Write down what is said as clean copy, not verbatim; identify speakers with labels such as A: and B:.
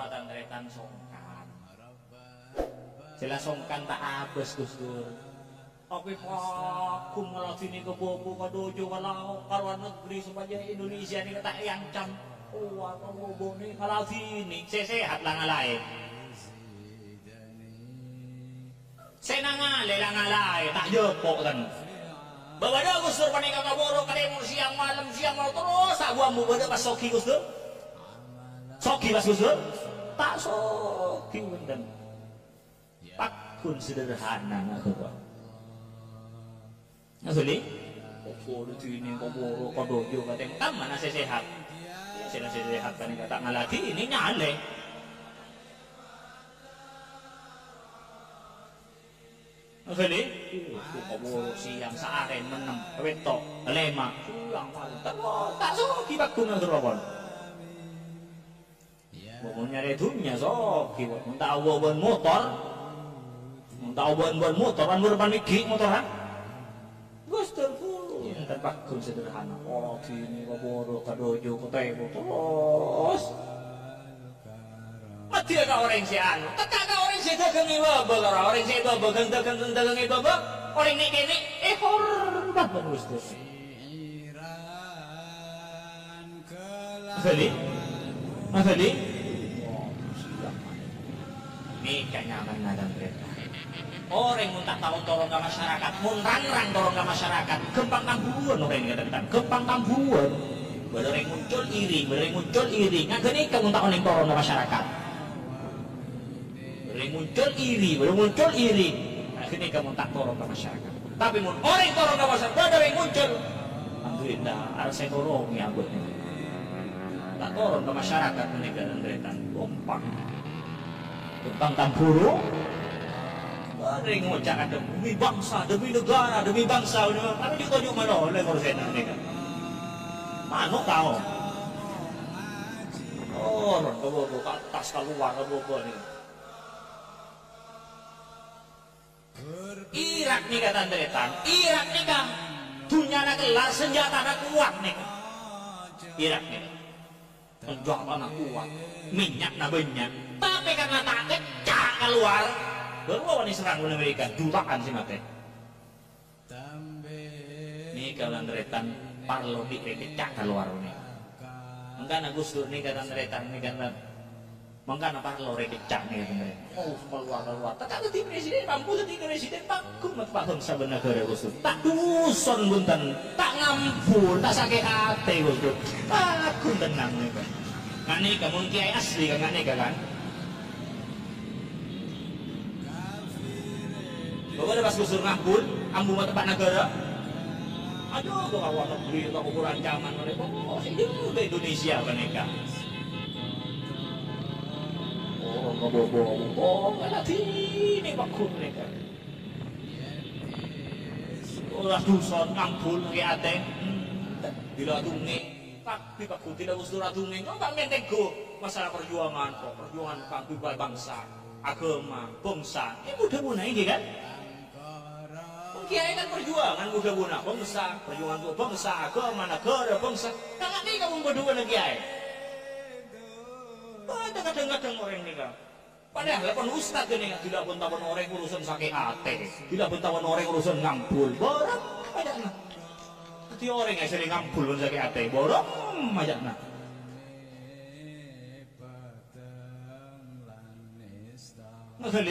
A: atan tretan songkan. Jelas songkan tak abes Gus Dur. Tapi Pak malah sini ke bobo ke dojo kalau luar negeri supaya Indonesia ini tak yancam. Wah ke bobo nih kalau sini saya sehat lah ngalai. Saya ngalai tak jepok kan. Bawa dah Gus Dur panik ke boro ke demo siang malam terus tak gua mau beda pas soki Gus Dur. Soki pas Gus Dur tak soki benden. Pakun sederhana ngakak. Asli, kok ini kok boro kok dojo katanya kan mana saya sehat. Ya saya sehat kan kata ngalati ini nyale. Asli, kok boro siang saaren menem wetok lema pulang malam tak soki pakun ngerobon. Mau nyari dunia soki, mau tahu ban motor, kan berpan miki motoran. Gus Dur enten pakun sederhana. Oh sini ke boro ke dojo ke tebo terus. Mati ka orang si anu. Teka ka orang si dagang iba orang si iba dagang iba orang ni kene hormat ban Gus Dur. Asli. Ini kanyaman nadang mereka. Orang mun tak tahu tolong ke masyarakat, mun rang tolong ke masyarakat, gempang tambuan orang katakan, gempang tambuan. Bereng muncul iri, ngagene kamu tak oning tolong ke masyarakat. Bereng muncul iri, akhirnya kamu tak tolong ke masyarakat. Tapi mun orang tolong ke masyarakat, bereng muncul. Alhamdulillah, harus saya tolong ya anggotnya. Tak tolong ke masyarakat menikah dan deretan, gempang tamburu. Bareng ngocak ada demi bangsa, demi negara, demi bangsa. Tapi ditunjuk mana oleh korsen ini kan? Mana tahu? Oh, orang bobo ke atas keluar bobo ni. Irak ni kata deretan, Irak ni kan dunia nak kelar senjata nak kuat ni kan? Irak ni senjata nak kuat, minyak nak banyak, tapi karena tak kecak keluar. Baru serang Amerika, jutaan sih mati. Ini kalau neretan parlo di kecak keluar ini. Mengkana Gus Dur nih kata neretan ini kan, mengkana parlo kecak nih kata. Oh keluar. Tak ada tim presiden, mampu tim presiden pakum mat pak bangsa benegara Gus Dur. Tak duson bunten, tak ngampun, tak sakit hati Gus Dur. Pakum tenang nih kan. Ngani kamu kiai asli kan ngani kan? Bapak ada pas Gus Dur ngampun, ambu mata tempat negara. Aduh, ke luar negeri, ke ukuran zaman mereka. Oh, hidup di Indonesia mereka. Oh, nggak ada ini bakun mereka. Oh, duson ngampun kayak ate. Bila tungi, tapi bakun tidak Gus Dur tungi. Nggak mentego masalah perjuangan, perjuangan kanggo bangsa, agama, bangsa. Ini mudah-mudahan ini kan. Kiai kan perjuangan mudah-mudahan bangsa, perjuangan untuk bangsa, agama, negara, bangsa. Kakak ni kamu berdua dengan kiai. Kadang-kadang orang ni kan. Padahal pun ustad ni kan tidak bentawan orang urusan sakit hati, tidak bentawan orang urusan ngampul. Borong aja nak. Hati orang yang sering ngampul pun sakit hati, borong aja nak. Nggak